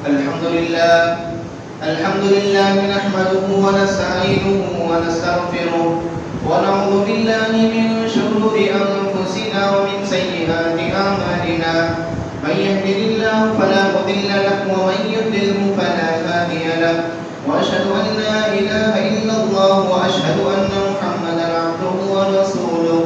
الحمد لله نحمده ونستعينه ونستغفره ونعوذ بالله من شرور أنفسنا ومن سيئات أعمالنا من يهده الله فلا مضل له ومن يضلله فلا هادي له وأشهد أن لا إله إلا الله وأشهد أن محمدا عبده ورسوله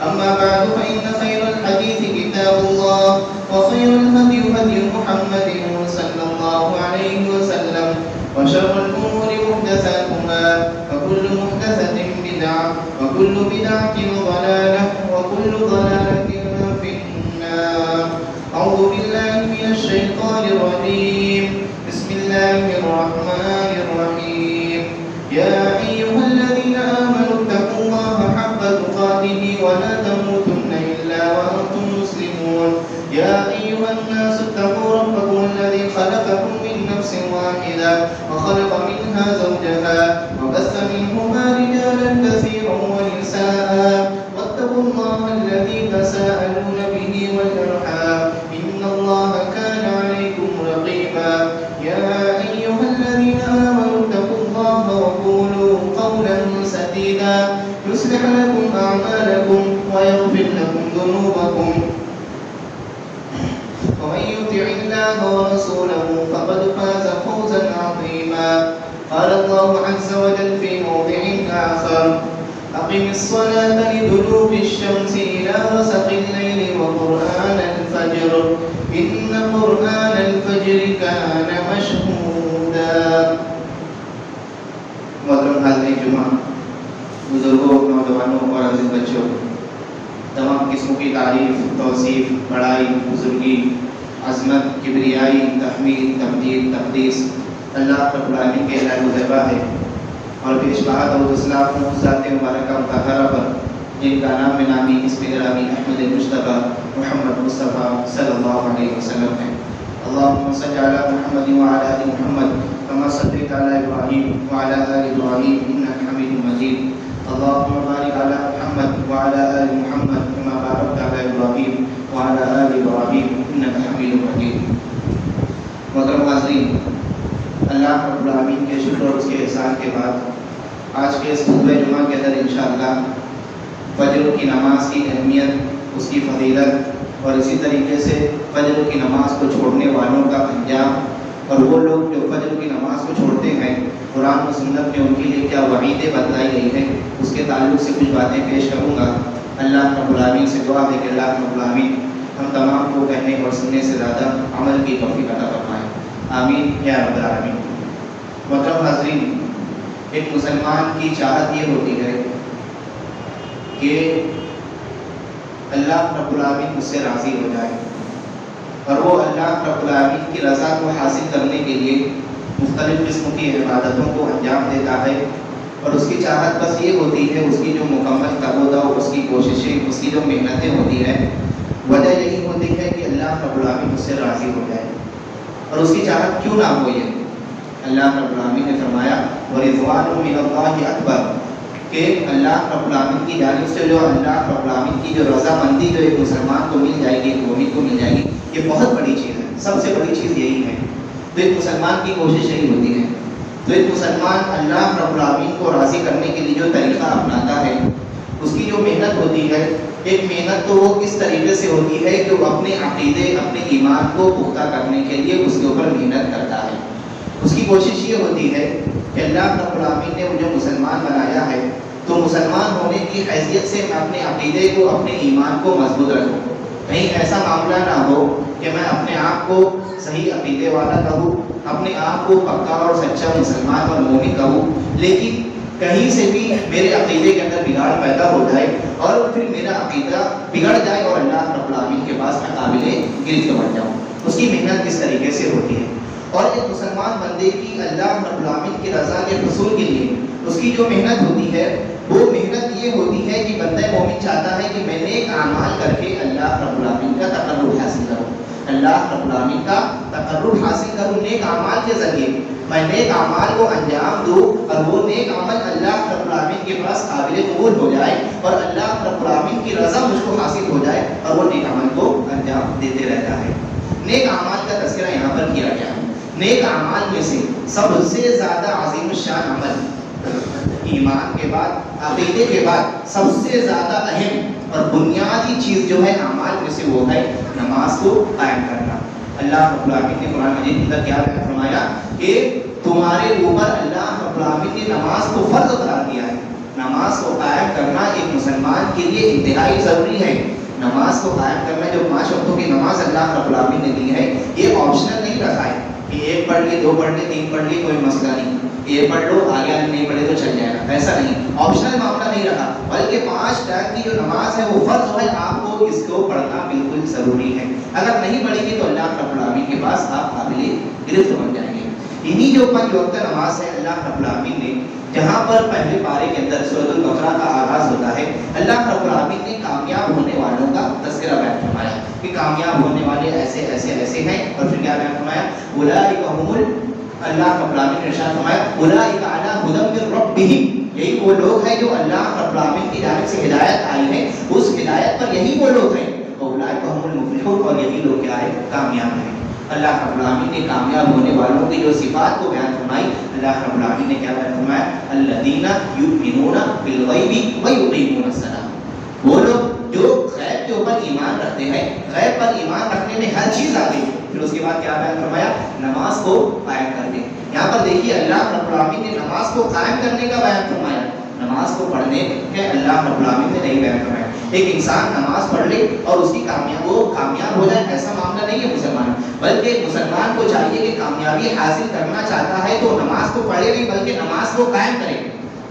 أما بعد فإن خير الحديث كتاب الله وخير الهدي هدي محمد صلى الله عليه وسلم وشر الأمور محدثاتها وكل محدثة بدعة وكل بدعة ضلالة وكل ضلالة في النار. أعوذ بالله من الشيطان الرجيم. بسم الله الرحمن الرحيم. يا أيها الذين آمنوا اتقوا الله حق تقاته ولا تموتن إلا وأنتم مسلمون. يا أيها الناس اتقوا ربكم الذي خلقكم من نفس واحدة وخلق منها زوجها وبث منهما رجالا كثيرا ونساء واتقوا الله الذي تساءلون به والأرحام إن الله كان عليكم رقيبا. يا أيها الذين آمنوا اتقوا الله وقولوا قولا سديدا يصلح لكم أعمالكم ويغفر لكم ذنوبكم ومن يطع الله ورسوله فقد فاز فوزا عظيما. قال الله عز وجل في موضع آخر: أقم الصلاة لدلوك الشمس إلى غسق الليل وقرآن الفجر إن قرآن الفجر كان مشهودا. محترم حاضرین جمعہ، بزرگوں، نوجوانوں اور عزیز بچوں، تمام قسموں کی تعریف، توصیف، بڑائی، بزرگی، عظمت، کبریائی، تحمید، تمجید، تقدیس اللہ رب العالمین کے اعلی وظیفہ ہے، اور پیشبہت اور اسلام ذات مبارکہ مطہرہ پر جن کا نام نامی اسم گرامی احمد مصطفیٰ محمد مصطفیٰ صلی اللہ علیہ وسلم ہے. اللہم صلی علی محمد وعلی آل محمد کما صلیت علی ابراہیم وعلی آل ابراہیم انک حمید مجید. اللہم بارک علی محمد وعلی آل محمد کما بارکت علی ابراہیم وعلی آل ابراہیم انک حمید مجید. محترم حاضرین، اللہ رب العالمین کے شکر اور اس کے احسان کے بعد آج کے اس خطبہ جمعہ کے اندر انشاءاللہ فجر کی نماز کی اہمیت، اس کی فضیلت، اور اسی طریقے سے فجر کی نماز کو چھوڑنے والوں کا انجام، اور وہ لوگ جو فجر کی نماز کو چھوڑتے ہیں قرآن و سنت میں ان کے لیے کیا وعیدیں بتلائی گئی ہیں، اس کے تعلق سے کچھ باتیں پیش کروں گا. اللہ رب العالمین سے دعا ہے کہ اللہ رب العالمین ہم تمام کو کہنے اور سننے سے زیادہ عمل کی توفیق عطا فرمائے. آمین یا رب العالمین. محترم حاضرین، ایک مسلمان کی چاہت یہ ہوتی ہے کہ اللہ رب العالمین اس سے راضی ہو جائے، اور وہ اللہ رب العالمین کی رضا کو حاصل کرنے کے لیے مختلف قسم کی عبادتوں کو انجام دیتا ہے، اور اس کی چاہت بس یہ ہوتی ہے، اس کی جو مکمل تقویٰ، اس کی کوششیں، اس کی جو محنتیں ہوتی ہیں، وجہ یہی ہوتی ہے کہ اللہ رب العالمین اس سے راضی ہو جائے. اور اس کی چاہت کیوں نہ ہو؟ یہ اللہ رب العالمین نے فرمایا وَرِضْوَانٌ مِّنَ اللَّهِ أَكْبَرُ، کہ اللہ رب العالمین کی جانب سے جو اللہ رب العالمین کی جو رضامندی جو ایک مسلمان کو مل جائے گی، ایک مومن کو مل جائے گی، یہ بہت بڑی چیز ہے. سب سے بڑی چیز یہی ہے. تو ایک مسلمان کی کوشش یہی ہوتی ہے. تو ایک مسلمان اللہ رب العالمین کو راضی کرنے کے لیے جو طریقہ اپناتا ہے، اس کی جو محنت ہوتی ہے، ایک محنت تو وہ کس طریقے سے ہوتی ہے کہ وہ اپنے عقیدے، اپنے ایمان کو پختہ کرنے کے لیے اس کے اوپر محنت کرتا ہے. اس کی کوشش یہ ہوتی ہے کہ اللہ رب العالمین نے مجھے مسلمان بنایا ہے، تو مسلمان ہونے کی حیثیت سے میں اپنے عقیدے کو، اپنے ایمان کو مضبوط رکھوں. کہیں ایسا معاملہ نہ ہو کہ میں اپنے آپ کو صحیح عقیدے والا کہوں، اپنے آپ کو پکا اور سچا مسلمان اور مومن کہوں، لیکن کہیں سے بھی میرے عقیدے کے اندر بگاڑ پیدا ہو جائے اور پھر میرا عقیدہ بگڑ جائے اور اللہ رب العالمین کے پاس میں قابل گرفت بن جاؤں. اس کی محنت کس طریقے سے ہوتی ہے. اور ایک مسلمان بندے کی اللہ رب العالمین کی رضا کے حصول کے لیے اس کی جو محنت ہوتی ہے، وہ محنت یہ ہوتی ہے کہ بندہ مومن چاہتا ہے کہ میں نیک اعمال کر کے اللہ رب العالمین کا تقرب حاصل کروں، اللہ رب العالمین کا تقرب حاصل کروں نیک اعمال کے ذریعے. میں نیک اعمال کو انجام دوں اور وہ نیک عمل اللہ رب العالمین کے پاس قابل قبول ہو جائے اور اللہ رب العالمین کی رضا مجھ کو حاصل ہو جائے اور وہ نیک عمل کو انجام دیتے رہتا ہے. نیک اعمال کا تذکرہ یہاں پر کیا گیا ہے. نیک اعمال میں سے سب سے زیادہ عظیم الشان عمل، ایمان کے بعد، عقیدے کے بعد سب سے زیادہ اہم اور بنیادی چیز جو ہے اعمال میں سے وہ ہے نماز کو قائم کرنا۔ اللہ رب العالمین نے قرآن مجید کے اندر کیا فرمایا کہ تمہارے اوپر اللہ رب العالمین نے نماز کو فرض قرار دیا ہے۔ نماز کو قائم کرنا ایک مسلمان کے لیے انتہائی ضروری ہے۔ نماز کو قائم کرنا، جو 5 وقتوں کی نماز اللہ رب العالمین نے دی ہے، یہ آپشنل نہیں رکھا ہے کہ 1 پڑھ لی، 2 پڑھ لی، 3 پڑھ لی، کوئی مسئلہ نہیں، یہ پڑھ لو، آگے نہیں پڑھے تو چل جائے گا، ایسا نہیں، آپشنل معاملہ نہیں رکھا، بلکہ 5 ٹائم کی جو نماز ہے وہ فرض ہے، آپ کو اس کو پڑھنا بالکل ضروری ہے۔ اگر نہیں پڑھیں گے تو اللہ رب العالمین کے پاس آپ قابل گرفت بن جائیں گے۔ انہی جو 5 وقت نماز ہے، اللہ رب العالمین نے جہاں پر پہلے پارے کے اندر سورۃ البقرہ کا آغاز ہوتا ہے، اللہ رب العالمین نے کامیاب ہونے والوں کا تذکرہ بیان فرمایا کہ کامیاب ہونے والے ایسے ایسے ایسے ہیں، اور پھر کیا بیان فرمایا، اولئک هم اللہ رب العالمین نے ارشاد فرمایا اولئک علی ھدی من ربہم، یہی وہ لوگ ہیں جو اللہ رب العالمین کی جانب سے ہدایت آئی ہے، اس ہدایت پر یہی وہ لوگ ہیں، اولئک هم المفلحون، اور یہی لوگ کیا ہے، کامیاب ہیں۔ اللہ رب العالمین نے کامیاب ہونے والوں کی جو صفات کو بیان فرمائی، اللہ رب العالمین نے کیا بیان فرمایا، الذین یؤمنون بالغیب ویقیمون الصلاۃ، وہ لوگ جو غیب کے اوپر ایمان رکھتے ہیں، غیب پر ایمان رکھنے میں ہر چیز آ گئی، پھر اس کے بعد کیا بیان فرمایا، نماز کو قائم کر دیں۔ یہاں پر دیکھیے اللہ رب العالمین نے نماز کو قائم کرنے کا بیان فرمایا، نماز کو پڑھنے کے اللہ رب العالمین نے نہیں بیان فرمایا۔ ایک انسان نماز پڑھ لے اور اس کی وہ کامیاب ہو جائے، ایسا معاملہ نہیں ہے مسلمان، بلکہ مسلمان کو چاہیے کہ کامیابی حاصل کرنا چاہتا ہے تو نماز کو پڑھے نہیں بلکہ نماز کو قائم کرے۔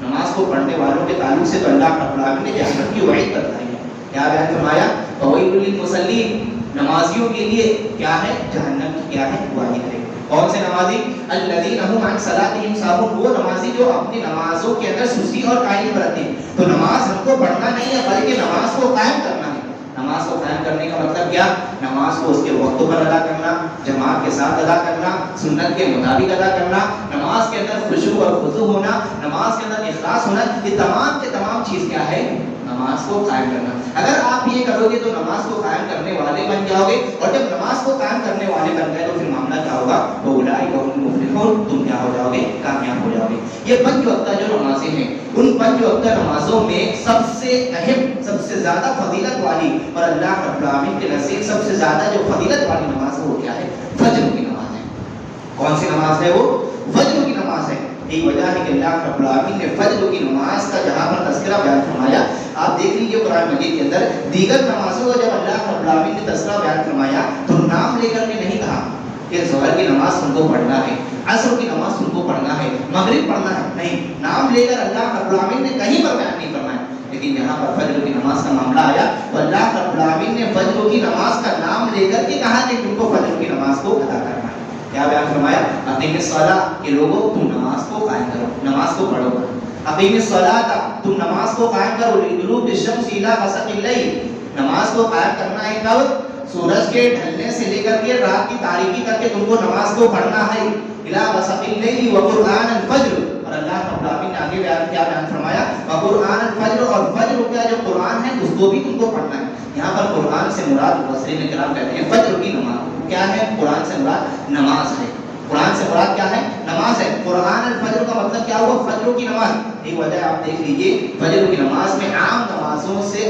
نماز کو پڑھنے والوں کے تعلق سے تو اللہ رب العالمین نے جہنم کی وعید بتائی ہے، کیا بیان فرمایا، فویل للمصلین، نمازیوں کے لیے کیا ہے، جہنم کی کیا ہے، وعید ہے۔ کون سے نمازی، الذین هم عن صلاتهم ساہون، وہ نمازی جو اپنی نمازوں کے اندر سستی اور کاہلی برتتے ہیں۔ تو نماز ہم کو پڑھنا نہیں ہے بلکہ نماز کو قائم کرنا ہے۔ نماز کو قائم کرنے کا مطلب کیا، نماز کو اس کے وقتوں پر ادا کرنا، جماعت کے ساتھ ادا کرنا، سنت کے مطابق ادا کرنا، نماز کے اندر خشوع اور خضوع ہونا، نماز کے اندر اخلاص ہونا، یہ تمام کے تمام چیز کیا ہے، نماز کو قائم کرنا۔ اگر آپ یہ کرو گے تو نماز کو قائم کرنے والے بن جاؤ گے، اور جب نماز کو قائم کرنے والے بن گئے تو پھر معاملہ کیا ہوگا، اولئک هم المفلحون، تم کیا ہو جاؤ گے، کامیاب ہو جاؤ گے۔ یہ 5 وقتہ جو نمازیں ہیں، ان 5 وقتہ نمازوں میں سب سے اہم، سب سے زیادہ فضیلت والی اور اللہ رب العالمین کے نزدیک سب سے زیادہ جو فضیلت والی نماز ہے وہ کیا ہے، فجر کی نماز ہے۔ کون سی نماز ہے وہ، فجر کی نماز ہے۔ یہی وجہ ہے کہ اللہ رب العالمین نے فجر کی نماز کا جہاں پر تذکرہ بیان فرمایا، آپ دیکھ لیجیے قرآن مجید کے اندر دیگر نمازوں کا جب اللہ رب العالمین نے تذکرہ بیان فرمایا تو نام لے کر کے نہیں کہا کہ ظہر کی نماز تم کو پڑھنا ہے، عصر کی نماز تم کو پڑھنا ہے، مغرب پڑھنا ہے، نہیں، نام لے کر اللہ رب العالمین نے کہیں پر بیان نہیں فرمایا۔ لیکن یہاں پر فجر کی نماز کا معاملہ آیا تو اللہ رب العالمین نے فجر کی نماز کا نام لے کر کے کہا کہ تم کو فجر کی نماز کو ادا کرنا ہے۔ کیا بیان فرمایا، اقیم الصلاۃ، کہ لوگوں تم نماز کو قائم کرو، نماز کو پڑھو، اقیم الصلاۃ، تم نماز کو قائم کرو، لطلوع الشمس الی غسق اللیل، نماز کو قائم کرنا ہے کب، سورج کے ڈھلنے سے لے کر کے رات کی تاریکی تک کے تم کو نماز کو پڑھنا ہے، الی غسق اللیل وقرآن الفجر، اور اللہ رب العالمین نے آگے کیا بیان فرمایا، وقرآن الفجر، اور فجر کا جو قرآن ہے اس کو بھی تم کو پڑھنا ہے۔ یہاں پر قرآن سے مراد مفسرین کرام کہتے ہیں فجر کی نماز کیا ہے، قرآن سے مراد نماز ہے، قرآن سے مراد کیا ہے، نماز ہے۔ قرآن الفجر کا مطلب کیا ہوا، فجر کی نماز۔ ایک وجہ آپ دیکھ لیجئے، فجر کی نماز میں عام نمازوں سے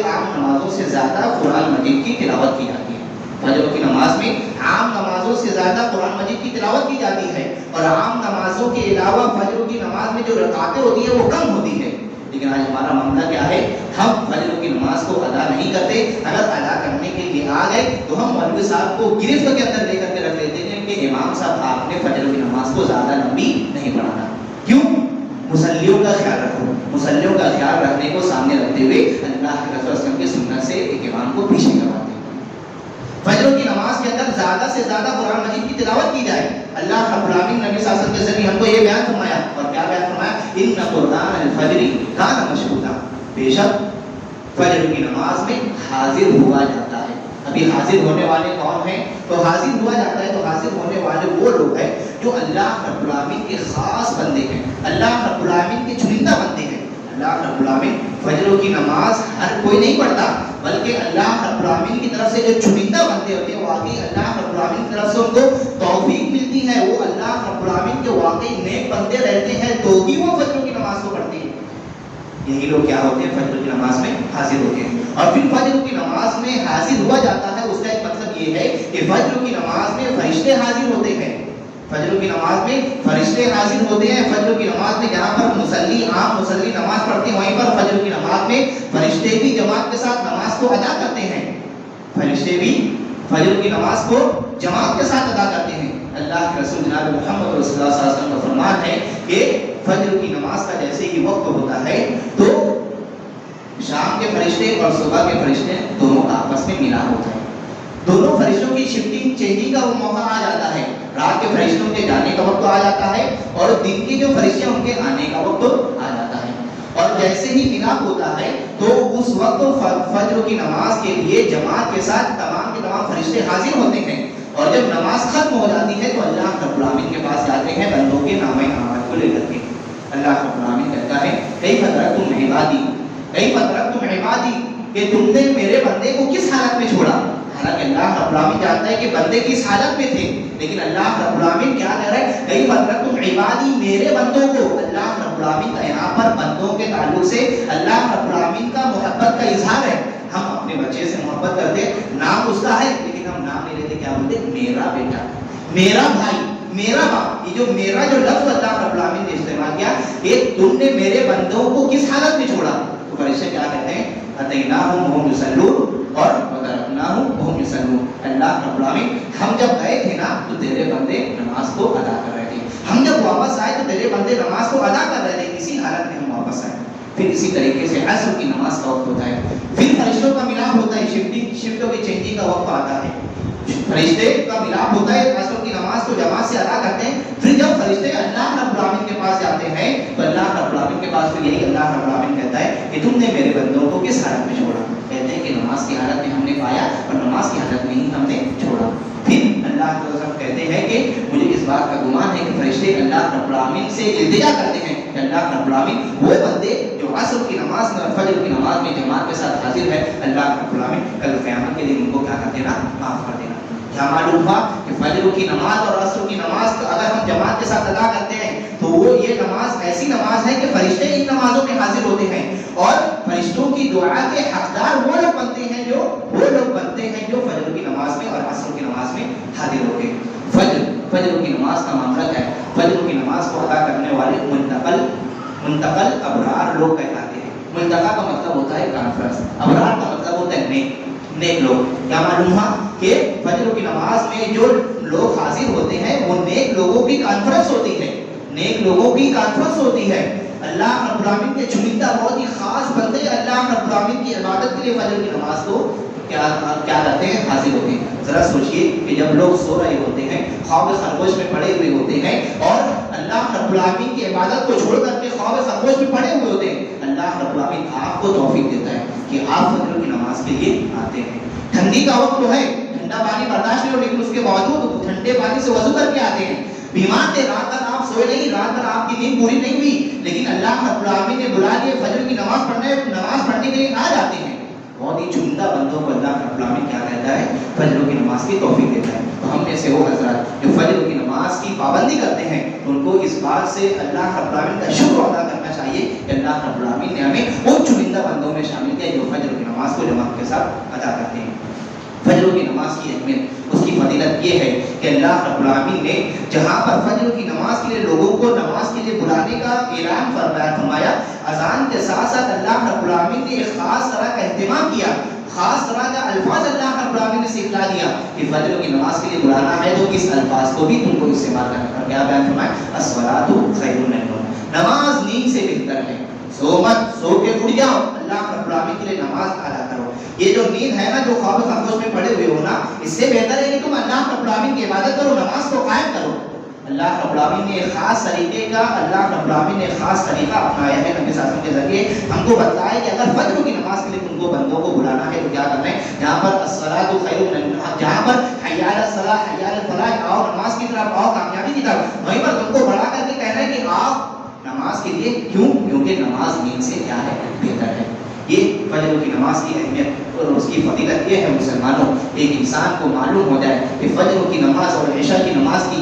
زیادہ قرآن مجید کی تلاوت کی جاتی ہے۔ فجر کی نماز میں عام نمازوں سے زیادہ قرآن مجید کی تلاوت کی جاتی ہے، اور عام نمازوں کے علاوہ فجر کی نماز میں جو رکعتیں ہوتی ہیں وہ کم ہوتی ہے۔ لیکن آج ہمارا معاملہ کیا ہے، ہم فجر کی نماز کو ادا نہیں کرتے، اگر ادا کرنے کے لیے آ گئے تو ہم مولوی صاحب کو گرفت کے اندر لے کر کے رکھ لیتے ہیں کہ امام صاحب آپ نے فجر کی نماز کو زیادہ لمبی نہیں پڑھانا۔ کیوں؟ مصلیوں کا خیال رکھو، مصلیوں کا خیال رکھنے کو سامنے رکھتے ہوئے اللہ کے رسول صلی اللہ علیہ وسلم کی سنت سے ایک امام کو پیچھے کرواتے ہیں۔ فجر کی نماز کے اندر زیادہ سے زیادہ قرآن مجید کی تلاوت کی جائے۔ اللہ رب العالمین نبی صلی اللہ علیہ وسلم کے ذریعے ہم کو یہ بیان فرمایا، اور کیا بیان فرمایا، ان قرآن الفجر کان مشہودا، بے شک فجر کی نماز میں حاضر ہوا جاتا ہے۔ ابھی حاضر ہونے والے کون ہیں، تو حاضر ہوا جاتا ہے، تو حاضر ہونے والے وہ لوگ ہیں جو اللہ رب العالمین کے خاص بندے ہیں، اللہ رب العالمین کے چنندہ بندے ہیں۔ اللہ رب العالمین فجر کی نماز ہر کوئی نہیں پڑھتا، بلکہ اللہ رب العالمین کی طرف سے جو چنندہ بندے ہوتے ہیں، واقعی اللہ رب العالمین کی طرف سے ان کو توفیق ملتی ہے ہے وہ اللہ رب العالمین کے واقعی نیک بندے رہتے ہیں تو ہی وہ فجر کی نماز کو پڑھتے ہیں. یہی لوگ کیا ہوتے ہیں؟ فجر کی نماز میں حاضر ہوتے ہیں. اور پھر فجر کی نماز میں حاضر ہوا جاتا ہے، اس کا ایک مطلب یہ ہے کہ فجر کی نماز میں فرشتے حاضر ہوتے ہیں. فجر کی نماز میں فرشتے حاضر ہوتے ہیں. فجر کی نماز میں جہاں پر مصلی عام مصلی نماز پڑھتے ہیں، وہیں پر فجر کی نماز میں فرشتے بھی جماعت کے ساتھ نماز کو ادا کرتے ہیں. فرشتے بھی فجر کی نماز کو جماعت کے ساتھ ادا کرتے ہیں. اللہ کے رسول جناب محمد رسول اللہ صلی اللہ علیہ وسلم کا فرمان ہے کہ فجر کی نماز کا جیسے ہی وقت ہوتا ہے تو شام کے فرشتے اور صبح کے فرشتے دونوں آپس میں ملان ہوتا ہے. دونوں فرشتوں کی شفٹنگ چینجنگ کا وہ موقع آ جاتا ہے. رات کے فرشتوں کے جانے کا وقت آ جاتا ہے اور دن کے جو فرشتے ہیں ان کے آنے کا وقت آ جاتا ہے. اور جیسے ہی ملاپ ہوتا ہے تو اس وقت فجر کی نماز کے لیے جماعت کے ساتھ تمام کے تمام فرشتے حاضر ہوتے ہیں. اور جب نماز ختم ہو جاتی ہے تو اللہ رب العالمین کے پاس جاتے ہیں بندوں کے نامہ اعمال کو لے کر کے. اللہ رب العالمین کہتا ہے کیف ترکتم عبادی، کیف ترکتم عبادی، کہ تم نے میرے بندے کو کس حالت میں چھوڑا. حالانکہ اللہ رب العالمین جانتا ہے کہ بندے کس حالت میں تھے، لیکن اللہ رب العالمین کیا کہہ رہا ہے؟ کیف ترکتم عبادی، میرے بندوں کو. اللہ رب العالمین کا یہاں پر بندوں کے تعلق سے اللہ رب العالمین کا محبت کا اظہار ہے. ہم اپنے بچے سے محبت کرتے ہیں، نام اس کا ہے لیکن ہم نام نہیں لیتے، کیا بولتے؟ میرا بیٹا، میرا بھائی، میرا باپ. یہ جو میرا جو لفظ اللہ رب العالمین نے استعمال کیا کہ تم نے میرے بندوں کو کس حالت میں چھوڑا. تو فرشتے کیا کہتے ہیں؟ اتیناہم وہم یصلون اور وترکناہم وہم یصلون. اللہ رب العالمین ہم جب گئے تھے نا تو تیرے بندے نماز کو ادا کر رہے تھے، ہم جب واپس آئے تو تیرے بندے نماز کو ادا کر رہے تھے، اسی حالت میں ہم واپس آئے. پھر اسی طریقے سے عصر کی نماز کا وقت ہوتا ہے، پھر فرشتوں کا ملاپ ہوتا ہے، شفٹوں کی چینجنگ کا وقت آتا ہے، فرشتے کا ملاپ ہوتا ہے، عصر کی نماز کو جماعت سے ادا کرتے ہیں. پھر جب فرشتے اللہ رب العالمین کے پاس جاتے ہیں تو اللہ رب العالمین کے پاس پھر یہی اللہ رب العالمین کہتا ہے کہ تم نے میرے بندوں کو کس حالت میں چھوڑا. کہتے ہیں کہ نماز کی حالت میں ہم نے پایا اور نماز کی حالت میں ہی ہم نے چھوڑا. پھر اللہ کے رسول کہتے ہیں کہ مجھے اس بات کا گمان ہے کہ فرشتے اللہ رب العالمین سے التجا کرتے ہیں کہ اللہ رب العالمین وہ بندے جو عصر کی نماز میں اور فجر کی نماز میں جماعت کے ساتھ حاضر ہے، اللہ رب العالمین کل قیامت کے دن ان کو کیا کر دینا؟ معاف کر دینا. کیا معلوم ہوا کہ فجر کی نماز اور عصر کی نماز اگر ہم جماعت کے ساتھ ادا کرتے ہیں تو وہ یہ نماز ایسی نماز ہے کہ فرشتے ان نمازوں میں حاضر ہوتے ہیں اور فرشتوں کی دعا کے حقدار وہ لوگ بنتے ہیں جو فجر کی نماز میں اور عصر کی نماز میں حاضر ہوتے ہیں. فجر کی نماز کا معاملہ کیا ہے؟ فجر کی نماز کو ادا کرنے والے منتقل ابرار لوگ کہلاتے ہیں. منتقل کا مطلب ہوتا ہے کانفرنس، ابرار کا مطلب ہوتا ہے نیک لوگ. کیا معلوم ہوا کہ فجر کی نماز میں جو لوگ حاضر ہوتے ہیں وہ نیک لوگوں کی کانفرنس ہوتی ہے، نیک لوگوں کی کانفرنس ہوتی ہے. اللہ رب العالمین کے چنندہ بہت ہی خاص بندے اللہ رب العالمین کی عبادت کے لیے فجر کی نماز کو کیا کرتے ہیں؟ حاضر ہوتے ہیں. ذرا سوچئے کہ جب لوگ سو رہے ہوتے ہیں، خواب خرگوش میں پڑے ہوئے ہوتے ہیں اور اللہ رب العالمین کی عبادت کو چھوڑ کر کے خواب خرگوش میں پڑے ہوئے ہوتے ہیں، اللہ رب العالمین آپ کو توفیق دیتا ہے کہ آپ فجر کی نماز کے لیے آتے ہیں. ٹھنڈی کا وقت تو ہے، ٹھنڈا پانی برداشت نہیں ہو، لیکن اس کے باوجود ٹھنڈے پانی سے وضو کر کے آتے ہیں. بیمار تھے، رات بھر آپ سوئے نہیں، رات بھر آپ کی نیند پوری نہیں ہوئی، لیکن اللہ رب العالمین نے بلا لیے فجر کی نماز پڑھنے کے لیے آ جاتے ہیں. بہت ہی چندہ بندوں کو اللہ رب العالمین کیا کہتا ہے؟ فجر کی نماز کی توفیق دیتا ہے. تو ہم میں سے وہ حضرات جو فجر کی نماز کی پابندی کرتے ہیں ان کو اس بات سے اللہ رب العالمین کا شکر ادا کرنا چاہیے کہ اللہ رب العالمین نے ہمیں ان چنندہ بندوں میں شامل کیا جو فجر کی نماز کو جماعت کے ساتھ ادا کرتے ہیں. فجر کی نماز کی اہمیت، اس کی فضیلت یہ ہے کہ اللہ رب العالمین نے جہاں پر فجر کی نماز کے لیے لوگوں کو نماز کے لیے بلانے کا اعلان فرمایا، اذان کے ساتھ ساتھ اللہ رب العالمین نے ایک خاص طرح کا اہتمام کیا، خاص طرح کا الفاظ اللہ رب العالمین نے سکھلا دیا کہ فجر کی نماز کے لیے بلانا ہے تو کس الفاظ کو بھی تم کو استعمال کرنا ہے. کیا بیان فرمایا؟ الصلاۃ خیر من النوم، نماز نیند سے بہتر ہے. سو مت، سو کے اٹھ جاؤ، اللہ رب العالمین کے لیے نماز ادا کرو. یہ جو نیند ہے نا جو خواب خرگوش میں پڑے ہوئے ہو نا، اس سے بہتر ہے کہ تم اللہ رب العالمین کی عبادت کرو، نماز کو قائم کرو. اللہ رب العالمین نے ایک خاص طریقے کا طریقہ اپنایا ہے، نبی صلی اللہ علیہ وسلم کے ذریعے ہم کو بتایا کہ اگر فجر کی نماز کے لیے تم کو بندوں کو بلانا ہے تو کیا کرنا ہے. جہاں پر الصلاۃ خیر من النوم، جہاں پر حی علی الصلاۃ حی علی الفلاح، آؤ نماز کی طرف آؤ، کامیابی کی طرف، وہیں پر تم کو بڑا کر کے کہنا ہے کہ آؤ نماز کے لیے. کیوں؟ کیونکہ نماز نیند سے کیا ہے؟ بہتر ہے. یہ فجر کی نماز کی اہمیت اور اس کی فضیلت یہ ہے مسلمانوں، ایک انسان کو معلوم ہو جائے کہ فجر کی نماز اور عشاء کی نماز کی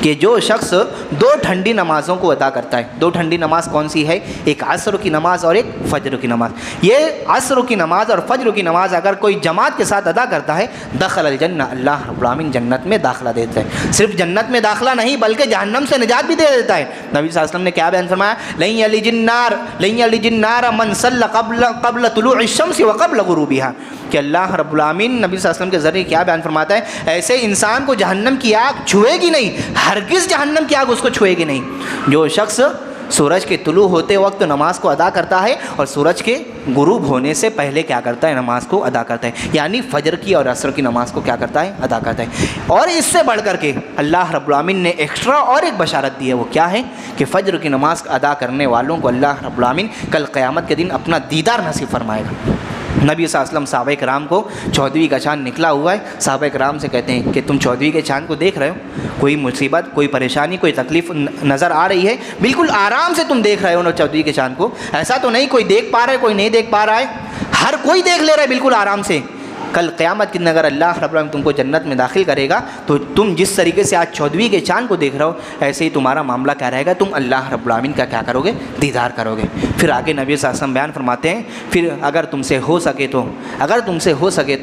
کہ جو شخص دو ٹھنڈی نمازوں کو ادا کرتا ہے، دو ٹھنڈی نماز کون سی ہے؟ ایک عصر کی نماز اور ایک فجر کی نماز۔ یہ عصر کی نماز اور فجر کی نماز اگر کوئی جماعت کے ساتھ ادا کرتا ہے دخل الجنہ، اللہ رب العالمین جنت میں داخلہ دیتا ہے۔ صرف جنت میں داخلہ نہیں بلکہ جہنم سے نجات بھی دے دیتا ہے۔ نبی صلی اللہ علیہ وسلم نے کیا بیان فرمایا؟ لن یلج النار من صلی قبل طلوع الشمس وقبل غروبها، کہ اللہ رب العالمین نبی صلی اللہ علیہ وسلم کے ذریعے کیا بیان فرماتا ہے؟ ایسے انسان کو جہنم کی آگ چھوئے گی نہیں، ہرگز جہنم کی آگ اس کو چھوئے گی نہیں جو شخص سورج کے طلوع ہوتے وقت نماز کو ادا کرتا ہے اور سورج کے غروب ہونے سے پہلے کیا کرتا ہے؟ نماز کو ادا کرتا ہے، یعنی فجر کی اور عصر کی نماز کو کیا کرتا ہے؟ ادا کرتا ہے۔ اور اس سے بڑھ کر کے اللہ رب العالمین نے ایکسٹرا اور ایک بشارت دی ہے، وہ کیا ہے؟ کہ فجر کی نماز ادا کرنے والوں کو اللہ رب العالمین کل قیامت کے دن اپنا دیدار نصیب فرمائے گا۔ نبی صلی اللہ علیہ وسلم صحابہ کرام کو 14ویں کا چاند نکلا ہوا ہے، صحابہ کرام سے کہتے ہیں کہ تم 14ویں کے چاند کو دیکھ رہے ہو؟ کوئی مصیبت، کوئی پریشانی، کوئی تکلیف نظر آ رہی ہے؟ بالکل آرام سے تم دیکھ رہے ہو نا 14ویں کے چاند کو، ایسا تو نہیں کوئی دیکھ پا رہا ہے کوئی نہیں دیکھ پا رہا ہے، ہر کوئی دیکھ لے رہا ہے بالکل آرام سے۔ کل قیامت کے دن اگر اللہ رب العالمین تم کو جنت میں داخل کرے گا تو تم جس طریقے سے آج 14ویں کے چاند کو دیکھ رہے ہو ایسے ہی تمہارا معاملہ کیا رہے گا؟ تم اللہ رب العالمین کا کیا کرو گے؟ دیدار کرو گے۔ پھر آگے نبی صلی اللہ علیہ وسلم بیان فرماتے ہیں پھر اگر تم سے ہو سکے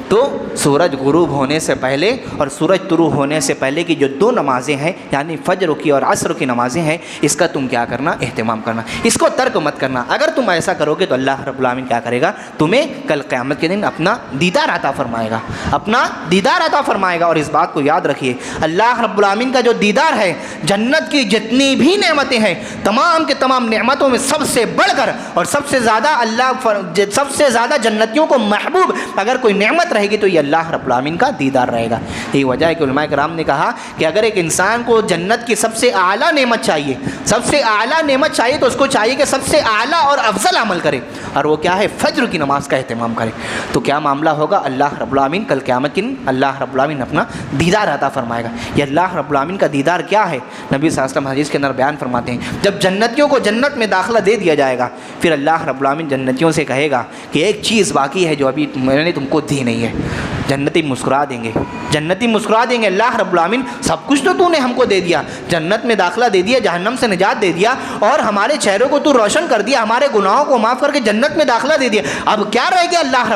تو سورج غروب ہونے سے پہلے اور سورج طلوع ہونے سے پہلے کی جو دو نمازیں ہیں یعنی فجر کی اور عصر کی نمازیں ہیں اس کا تم کیا کرنا؟ اہتمام کرنا، اس کو ترک مت کرنا۔ اگر تم ایسا کرو گے تو اللہ رب العالمین کیا کرے گا؟ تمہیں کل قیامت کے دن اپنا دیدار عطا فرمائے گا، اپنا دیدار عطا فرمائے گا۔ اور اس بات کو یاد رکھیے اللہ رب العالمین کا جو دیدار ہے جنت کی جتنی بھی نعمتیں ہیں تمام کے تمام نعمتوں میں سب سے بڑھ کر اور سب سے زیادہ جنتیوں کو محبوب اگر کوئی نعمت رہے گی تو یہ اللہ رب العالمین کا دیدار رہے گا۔ یہی وجہ ہے کہ علماء کرام نے کہا کہ اگر ایک انسان کو جنت کی سب سے اعلیٰ نعمت چاہیے تو اس کو چاہیے کہ سب سے اعلیٰ اور افضل عمل کرے، اور وہ کیا ہے؟ فجر کی نماز کا اہتمام کرے۔ تو کیا معاملہ ہوگا؟ اللہ رب العالمین کل قیامت کے دن اللہ رب العالمین اپنا دیدار عطا فرمائے گا۔ یہ اللہ رب العالمین کا دیدار کیا ہے؟ نبی صلی اللہ علیہ وسلم حدیث کے اندر بیان فرماتے ہیں جب جنتیوں کو جنت میں داخلہ دے دیا جائے گا پھر اللہ رب العالمین جنتیوں سے کہے گا کہ ایک چیز باقی ہے جو ابھی میں نے تم کو دی نہیں ہے۔ جنتی مسکرا دیں گے، اللہ رب العالمین سب کچھ تو نے ہم کو دے دیا، جنت میں داخلہ دے دیا، جہنم سے نجات دے دیا اور ہمارے چہروں کو تو روشن کر دیا، ہمارے گناہوں کو معاف کر کے جنت میں داخلہ دے دیا، اب کیا رہ گیا؟ اللہ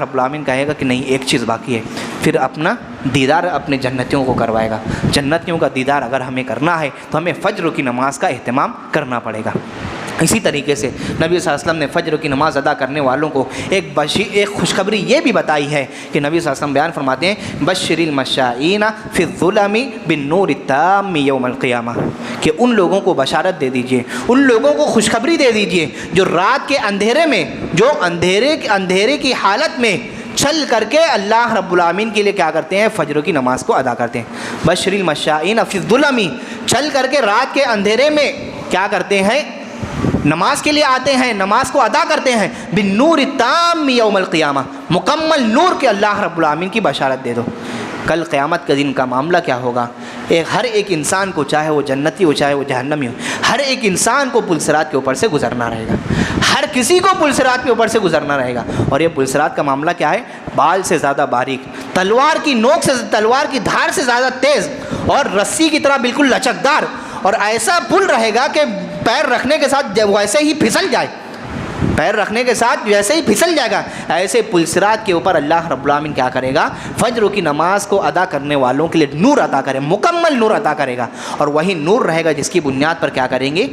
رب العالمین کہے گا کہ نہیں ایک چیز باقی ہے، پھر اپنا دیدار اپنے جنتیوں کو کروائے گا۔ جنتیوں کا دیدار اگر ہمیں کرنا ہے تو ہمیں فجر کی نماز کا اہتمام کرنا پڑے گا۔ اسی طریقے سے نبی صلی اللہ علیہ وسلم نے فجر کی نماز ادا کرنے والوں کو ایک خوشخبری یہ بھی بتائی ہے کہ نبی صلی اللہ علیہ وسلم بیان فرماتے ہیں بشر المشائین فی الظلم بالنور التام یوم القیامہ، کہ ان لوگوں کو بشارت دے دیجئے، ان لوگوں کو خوشخبری دے دیجئے جو رات کے اندھیرے میں، جو اندھیرے کی حالت میں چل کر کے اللہ رب العالمین کے لیے کیا کرتے ہیں؟ فجر کی نماز کو ادا کرتے ہیں۔ بشر المشائین فی الظلم، چل کر کے رات کے اندھیرے میں کیا کرتے ہیں؟ نماز کے لیے آتے ہیں، نماز کو ادا کرتے ہیں۔ بالنور التام یوم القیامہ، مکمل نور کے اللہ رب العالمین کی بشارت دے دو۔ کل قیامت کا دن کا معاملہ کیا ہوگا؟ ہر ایک انسان کو چاہے وہ جنتی ہو چاہے وہ جہنمی ہو، ہر ایک انسان کو پلسرات کے اوپر سے گزرنا رہے گا، ہر کسی کو پلسرات کے اوپر سے گزرنا رہے گا۔ اور یہ پلسرات کا معاملہ کیا ہے؟ بال سے زیادہ باریک، تلوار کی نوک سے، تلوار کی دھار سے زیادہ تیز اور رسی کی طرح بالکل لچکدار، اور ایسا پل رہے گا کہ پیر رکھنے کے ساتھ ویسے ہی پھسل جائے، جائے گا۔ ایسے پلسرات کے اوپر اللہ رب العالمین کیا کرے گا؟ فجر کی نماز کو ادا کرنے والوں کے لیے نور عطا کرے، مکمل نور عطا کرے گا، اور وہی نور رہے گا جس کی بنیاد پر کیا کریں گے؟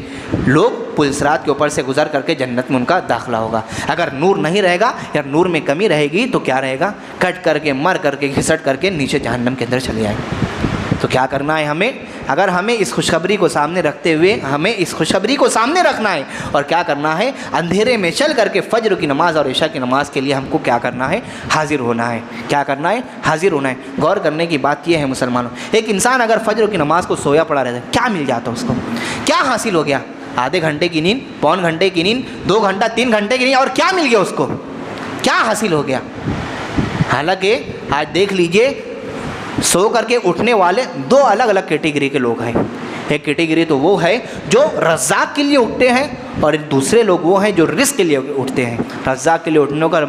لوگ پلسرات کے اوپر سے گزر کر کے جنت میں ان کا داخلہ ہوگا۔ اگر نور نہیں رہے گا یا نور میں کمی رہے گی تو کیا رہے گا؟ کٹ کر کے، مر کر کے، گھسٹ کر کے نیچے جہنم کے اندر چلے جائیں۔ تو کیا کرنا ہے ہمیں؟ اگر ہمیں اس خوشخبری کو سامنے رکھتے ہوئے رکھنا ہے اور کیا کرنا ہے؟ اندھیرے میں چل کر کے فجر کی نماز اور عشاء کی نماز کے لیے ہم کو کیا کرنا ہے؟ حاضر ہونا ہے۔ کیا کرنا ہے؟ حاضر ہونا ہے۔ غور کرنے کی بات یہ ہے مسلمانوں، ایک انسان اگر فجر کی نماز کو سویا پڑا رہتا ہے کیا مل جاتا اس کو؟ کیا حاصل ہو گیا؟ آدھے گھنٹے کی نیند، پون گھنٹے کی نیند، 2 گھنٹہ 3 گھنٹے کی نیند، اور کیا مل گیا اس کو؟ کیا حاصل ہو گیا؟ حالانکہ آج دیکھ لیجئے سو کر کے اٹھنے والے 2 الگ الگ کیٹیگری کے لوگ ہیں۔ ایک کیٹیگری تو وہ ہے جو رزاق کے لیے اٹھتے ہیں، اور دوسرے لوگ وہ ہیں جو رزق کے لیے اٹھتے ہیں۔ رزاق کے لیے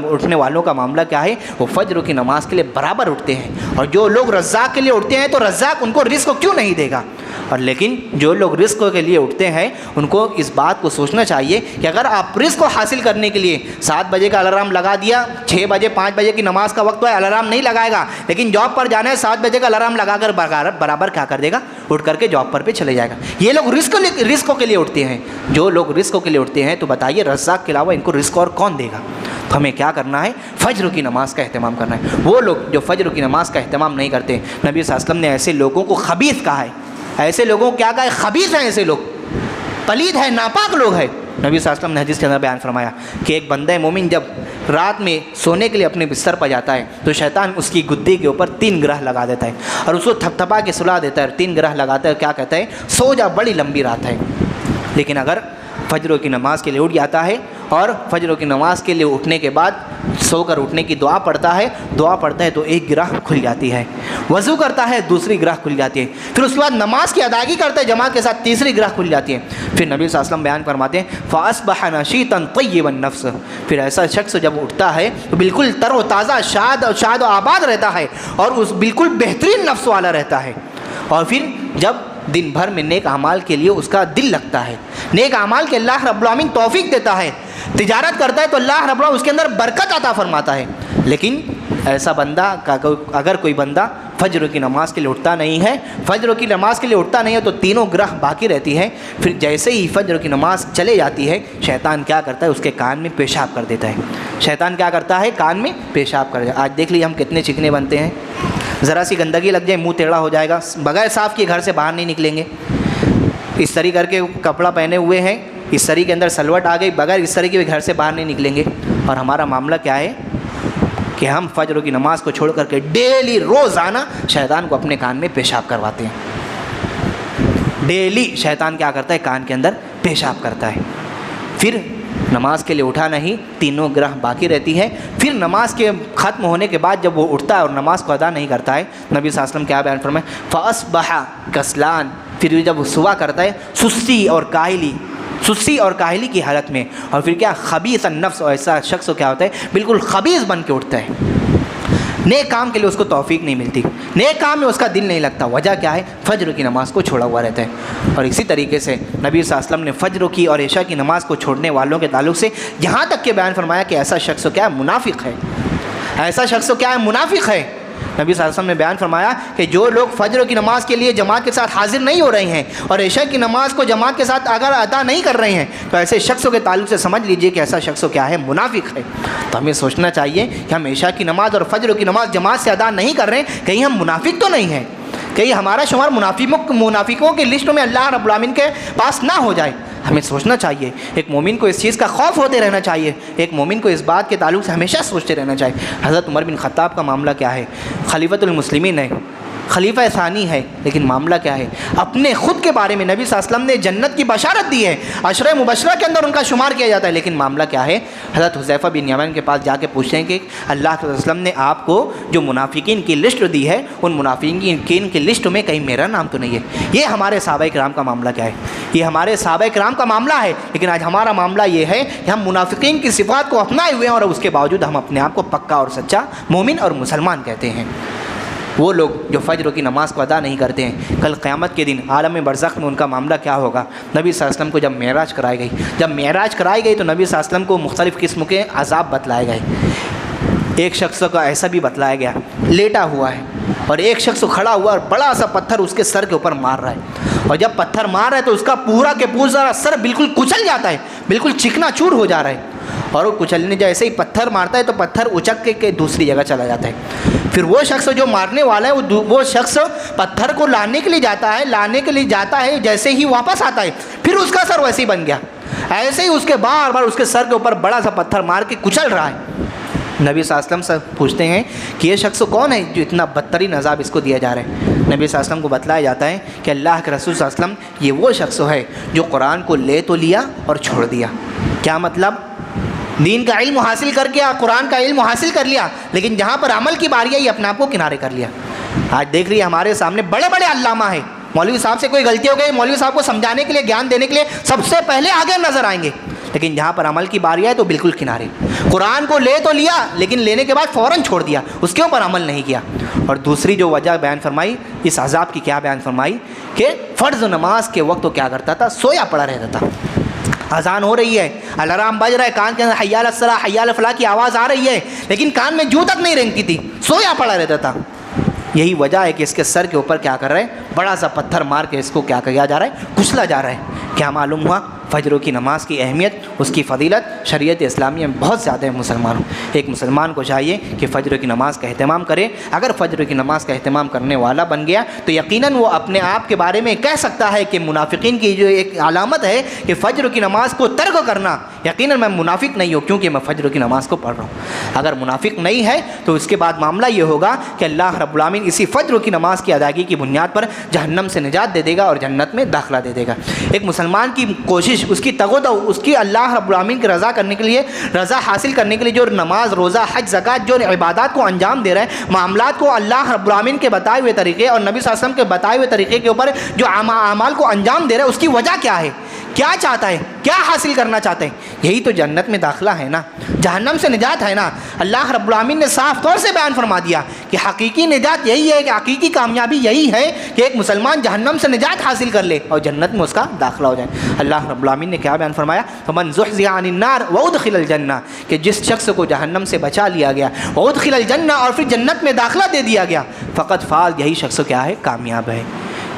اٹھنے والوں کا معاملہ کیا ہے؟ وہ فجر کی نماز کے لیے برابر اٹھتے ہیں، اور جو لوگ رزاق کے لیے اٹھتے ہیں تو رزاق ان کو رزق کیوں نہیں دے گا؟ اور لیکن جو لوگ رزق کے لیے اٹھتے ہیں ان کو اس بات کو سوچنا چاہیے کہ اگر آپ رزق کو حاصل کرنے کے لیے 7 بجے کا الارم لگا دیا، 6 بجے 5 بجے کی نماز کا وقت ہے، الارم نہیں لگائے گا، لیکن جاب پر جانا ہے 7 بجے کا الارم لگا کر برابر کیا کر دے گا؟ اٹھ کر کے جاب پر چلے جائے گا۔ یہ لوگ رزق کے لیے اٹھتے ہیں۔ جو لوگ رزق کے لیے اٹھتے ہیں تو بتائیے رزاق کے علاوہ ان کو رزق اور کون دے گا؟ تو ہمیں کیا کرنا ہے؟ فجر کی نماز کا اہتمام کرنا ہے۔ وہ لوگ جو فجر کی نماز کا اہتمام نہیں کرتے، نبی صلی اللہ علیہ وسلم نے ایسے لوگوں کو خبیث کہا ہے۔ ایسے لوگوں کو کیا کہا ہے؟ خبیث ہیں ایسے لوگ، پلید ہیں، ناپاک لوگ ہیں۔ نبی صلی اللہ علیہ وسلم نے حدیث کے اندر بیان فرمایا کہ ایک بندہ مومن جب رات میں سونے کے لیے اپنے بستر پر جاتا ہے تو شیطان اس کی گدی کے اوپر 3 گرہ لگا دیتا ہے اور اس کو تھپ تھپا کے سلا دیتا ہے، 3 گرہ لگاتا ہے، کیا کہتا ہے؟ سو جا، بڑی لمبی رات ہے۔ لیکن اگر فجر کی نماز کے لیے اٹھ جاتا ہے اور فجر کی نماز کے لیے اٹھنے کے بعد سو کر اٹھنے کی دعا پڑھتا ہے تو ایک گرہ کھل جاتی ہے، وضو کرتا ہے دوسری گرہ کھل جاتی ہے، پھر اس کے بعد نماز کی ادائیگی کرتا ہے جماعت کے ساتھ تیسری گرہ کھل جاتی ہے۔ پھر نبی صلی اللہ علیہ وسلم بیان فرماتے ہیں فَأَصْبَحَ نَشِيطًا طَيِّبَ النَّفْسِ، پھر ایسا شخص جب اٹھتا ہے تو بالکل تر و تازہ، شاد و آباد رہتا ہے اور اس بالکل بہترین نفس والا رہتا ہے۔ اور پھر جب دن بھر میں نیک اعمال کے لیے اس کا دل لگتا ہے، نیک اعمال کے اللہ رب العالمین توفیق دیتا ہے، تجارت کرتا ہے تو اللہ رب العالمین اس کے اندر برکت عطا فرماتا ہے۔ لیکن ایسا بندہ اگر کوئی بندہ فجر کی نماز کے لیے اٹھتا نہیں ہے، فجر کی نماز کے لیے اٹھتا نہیں ہے تو تینوں گرہ باقی رہتی ہے۔ پھر جیسے ہی فجر کی نماز چلے جاتی ہے شیطان کیا کرتا ہے؟ اس کے کان میں پیشاب کر دیتا ہے۔ شیطان کیا کرتا ہے؟ کان میں پیشاب کر دیتا ہے۔ آج دیکھ لیجیے ہم کتنے چکنے بنتے ہیں، ذرا سی گندگی لگ جائے منہ ٹیڑھا ہو جائے گا، بغیر صاف کیے گھر سے باہر نہیں نکلیں گے، استری کر کے کپڑا پہنے ہوئے ہیں، استری کے اندر سلوٹ آ گئی، بغیر استری کے بھی گھر سے باہر نہیں نکلیں گے۔ اور ہمارا معاملہ کیا ہے کہ ہم فجر کی نماز کو چھوڑ کر کے ڈیلی روزانہ شیطان کو اپنے کان میں پیشاب کرواتے ہیں۔ ڈیلی شیطان کیا کرتا ہے؟ کان کے اندر پیشاب کرتا ہے۔ پھر نماز کے لیے اٹھا نہیں، تینوں گرہ باقی رہتی ہے۔ پھر نماز کے ختم ہونے کے بعد جب وہ اٹھتا ہے اور نماز کو ادا نہیں کرتا ہے، نبی صلی اللہ علیہ وسلم کیا بیان فرمائے؟ فَأَصْبَحَ کَسْلَانَ، پھر جب وہ صبح کرتا ہے سستی اور کاہلی کی حالت میں، اور پھر کیا؟ خبیث النفس، اور ایسا شخص کیا ہوتا ہے؟ بالکل خبیث بن کے اٹھتا ہے۔ نیک کام کے لیے اس کو توفیق نہیں ملتی، نیک کام میں اس کا دل نہیں لگتا۔ وجہ کیا ہے؟ فجر کی نماز کو چھوڑا ہوا رہتا ہے۔ اور اسی طریقے سے نبی صلی اللہ علیہ وسلم نے فجر کی اور عشاء کی نماز کو چھوڑنے والوں کے تعلق سے یہاں تک کہ بیان فرمایا کہ ایسا شخص کیا ہے؟ منافق ہے۔ ایسا شخص کیا ہے؟ منافق ہے۔ نبی صلی اللہ علیہ وسلم نے بیان فرمایا کہ جو لوگ فجر کی نماز کے لیے جماعت کے ساتھ حاضر نہیں ہو رہے ہیں اور عشاء کی نماز کو جماعت کے ساتھ اگر ادا نہیں کر رہے ہیں تو ایسے شخصوں کے تعلق سے سمجھ لیجئے کہ ایسا شخص کیا ہے؟ منافق ہے۔ تو ہمیں سوچنا چاہیے کہ ہم عشاء کی نماز اور فجر کی نماز جماعت سے ادا نہیں کر رہے ہیں، کہیں ہم منافق تو نہیں ہیں، کہیں ہمارا شمار منافقوں کی لسٹ میں اللہ رب العالمین کے پاس نہ ہو جائے۔ ہمیں سوچنا چاہیے، ایک مومن کو اس چیز کا خوف ہوتے رہنا چاہیے، ایک مومن کو اس بات کے تعلق سے ہمیشہ سوچتے رہنا چاہیے۔ حضرت عمر بن خطاب کا معاملہ کیا ہے؟ خلیفۃ المسلمین ہے، خلیفہ ثانی ہے، لیکن معاملہ کیا ہے؟ اپنے خود کے بارے میں نبی صلی اللہ علیہ وسلم نے جنت کی بشارت دی ہے، عشرہ مبشرہ کے اندر ان کا شمار کیا جاتا ہے، لیکن معاملہ کیا ہے؟ حضرت حذیفہ بن یمان کے پاس جا کے پوچھتے ہیں کہ اللہ کے وسلم نے آپ کو جو منافقین کی لسٹ دی ہے ان منافقین کی لسٹ میں کہیں میرا نام تو نہیں ہے؟ یہ ہمارے صحابہ کرام کا معاملہ کیا ہے؟ یہ ہمارے صحابہ کرام کا معاملہ ہے، لیکن آج ہمارا معاملہ یہ ہے کہ ہم منافقین کی صفات کو اپنائے ہوئے ہیں اور اس کے باوجود ہم اپنے آپ کو پکا اور سچا مومن اور مسلمان کہتے ہیں۔ وہ لوگ جو فجر کی نماز کو ادا نہیں کرتے ہیں، کل قیامت کے دن عالم برزخ میں ان کا معاملہ کیا ہوگا؟ نبی صلی اللہ علیہ وسلم کو جب معراج کرائی گئی تو نبی صلی اللہ علیہ وسلم کو مختلف قسم کے عذاب بتلائے گئے۔ ایک شخص کو ایسا بھی بتلایا گیا لیٹا ہوا ہے اور ایک شخص کھڑا ہوا اور بڑا سا پتھر اس کے سر کے اوپر مار رہا ہے، اور جب پتھر مار رہا ہے تو اس کا پورا کے پورا سر بالکل کچل جاتا ہے، بالکل چکنا چور ہو جا رہا ہے، اور وہ کچلنے جیسے ہی پتھر مارتا ہے تو پتھر اچک کے دوسری جگہ چلا جاتا ہے۔ پھر وہ شخص جو مارنے والا ہے وہ شخص پتھر کو لانے کے لیے جاتا ہے، جیسے ہی واپس آتا ہے پھر اس کا سر ویسے ہی بن گیا، ایسے ہی اس کے بار بار اس کے سر کے اوپر بڑا سا پتھر مار کے کچل رہا ہے۔ نبی صلی اللہ علیہ وسلم سے پوچھتے ہیں کہ یہ شخص کون ہے جو اتنا بدترین عذاب اس کو دیا جا رہا ہے؟ نبی صلی اللہ علیہ وسلم کو بتلایا جاتا ہے کہ اللہ کے رسول صلی اللہ علیہ وسلم یہ وہ شخص ہے جو قرآن کو لے تو لیا اور چھوڑ دیا۔ کیا مطلب؟ دین کا علم حاصل کر کے قرآن کا علم حاصل کر لیا، لیکن جہاں پر عمل کی باری آئی اپنے آپ کو کنارے کر لیا۔ آج دیکھ رہی ہے ہمارے سامنے بڑے بڑے علامہ ہیں، مولوی صاحب سے کوئی غلطی ہو گئی، مولوی صاحب کو سمجھانے کے لیے، گیان دینے کے لیے سب سے پہلے آگے نظر آئیں گے، لیکن جہاں پر عمل کی باری آئے تو بالکل کنارے۔ قرآن کو لے تو لیا لیکن لینے کے بعد فوراً چھوڑ دیا، اس کے اوپر عمل نہیں کیا۔ اور دوسری جو وجہ بیان فرمائی اس عذاب کی، کیا بیان فرمائی کہ فرض نماز کے وقت وہ کیا کرتا تھا، سویا پڑا رہتا تھا۔ اذان ہو رہی ہے، الارم بج رہا ہے، کان کے اندر حی علی الصلاۃ حی علی الفلاح کی آواز آ رہی ہے، لیکن کان میں جو تک نہیں رینگتی تھی، سویا پڑا رہتا تھا۔ یہی وجہ ہے کہ اس کے سر کے اوپر کیا کر رہے ہیں، بڑا سا پتھر مار کے اس کو کیا کیا جا رہا ہے، کچلا جا رہا ہے۔ کیا معلوم ہوا فجر کی نماز کی اہمیت، اس کی فضیلت شریعت اسلامیہ میں بہت زیادہ ہے مسلمانوں۔ ایک مسلمان کو چاہیے کہ فجر کی نماز کا اہتمام کرے۔ اگر فجر کی نماز کا اہتمام کرنے والا بن گیا تو یقیناً وہ اپنے آپ کے بارے میں کہہ سکتا ہے کہ منافقین کی جو ایک علامت ہے کہ فجر کی نماز کو ترک کرنا، یقیناً میں منافق نہیں ہوں کیونکہ میں فجر کی نماز کو پڑھ رہا ہوں۔ اگر منافق نہیں ہے تو اس کے بعد معاملہ یہ ہوگا کہ اللہ رب العالمین اسی فجر کی نماز کی ادائیگی کی بنیاد پر جہنم سے نجات دے دے گا اور جنت میں داخلہ دے دے گا۔ ایک مسلمان کی کوشش، اس کی تغدو، اس کی اللہ رب العالمین کی رضا کرنے کے لیے، رضا حاصل کرنے کے لیے جو نماز، روزہ، حج، زکوٰۃ، جو عبادات کو انجام دے رہے ہیں، معاملات کو اللہ رب العالمین کے بتائے ہوئے طریقے اور نبی صلی اللہ علیہ وسلم کے بتائے ہوئے طریقے کے اوپر جو اعمال کو انجام دے رہے ہیں، اس کی وجہ کیا ہے، کیا چاہتا ہے، کیا حاصل کرنا چاہتے ہیں؟ یہی تو جنت میں داخلہ ہے نا، جہنم سے نجات ہے نا۔ اللہ رب العالمین نے صاف طور سے بیان فرما دیا کہ حقیقی نجات یہی ہے، کہ حقیقی کامیابی یہی ہے کہ ایک مسلمان جہنم سے نجات حاصل کر لے اور جنت میں اس کا داخلہ ہو جائے۔ اللہ رب العالمین نے کیا بیان فرمایا، فمن زحزح عن النار وادخل الجنہ، کہ جس شخص کو جہنم سے بچا لیا گیا، وادخل الجنہ، اور پھر جنت میں داخلہ دے دیا گیا، فقط فاز، یہی شخص کیا ہے، کامیاب ہے۔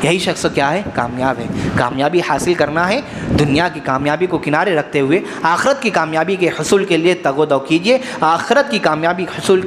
یہی شخص کیا ہے، کامیاب ہے۔ کامیابی حاصل کرنا ہے، دنیا کی کامیابی کو کنارے رکھتے ہوئے آخرت کی کامیابی کے حصول کے لیے تگ و دو کیجیے۔ آخرت کی کامیابی حصول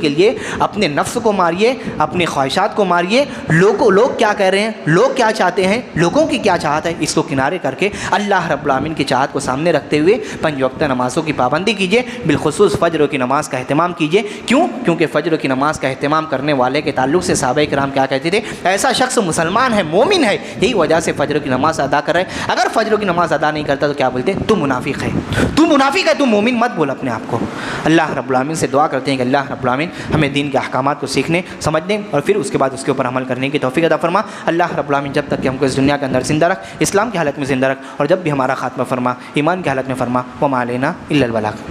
کے لیے اپنے نفس کو ماریے، اپنی خواہشات کو ماریے۔ لوگ کیا کہہ رہے ہیں، لوگ کیا چاہتے ہیں، لوگوں کی کیا چاہت ہے، اس کو کنارے کر کے اللہ رب العالمین کی چاہت کو سامنے رکھتے ہوئے 5 وقتہ نمازوں کی پابندی کیجیے۔ بالخصوص فجر کی نماز کا اہتمام کیجیے۔ کیوں؟ کیونکہ فجر کی نماز کا اہتمام کرنے والے کے تعلق سے صحابہ کرام کیا کہتے تھے، ایسا شخص مسلمان ہے، مومن ہے، یہی وجہ سے فجر کی نماز ادا کر رہے ہیں۔ اگر فجر کی نماز ادا نہیں کرتا تو کیا بولتے، تو منافق ہے، تو منافق ہے، تو مومن مت بول اپنے آپ کو۔ اللہ رب العالمین سے دعا کرتے ہیں کہ اللہ رب العالمین ہمیں دین کے احکامات کو سیکھنے، سمجھنے اور پھر اس کے بعد اس کے اوپر عمل کرنے کی توفیق عطا فرما۔ اللہ رب العالمین جب تک کہ ہم کو اس دنیا کے اندر زندہ رکھ، اسلام کی حالت میں زندہ رکھ، اور جب بھی ہمارا خاتمہ فرما ایمان کی حالت میں فرما۔ وما علینا الا البلاغ۔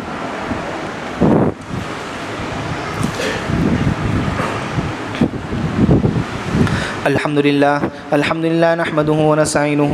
الحمد للہ نحمده ونستعینه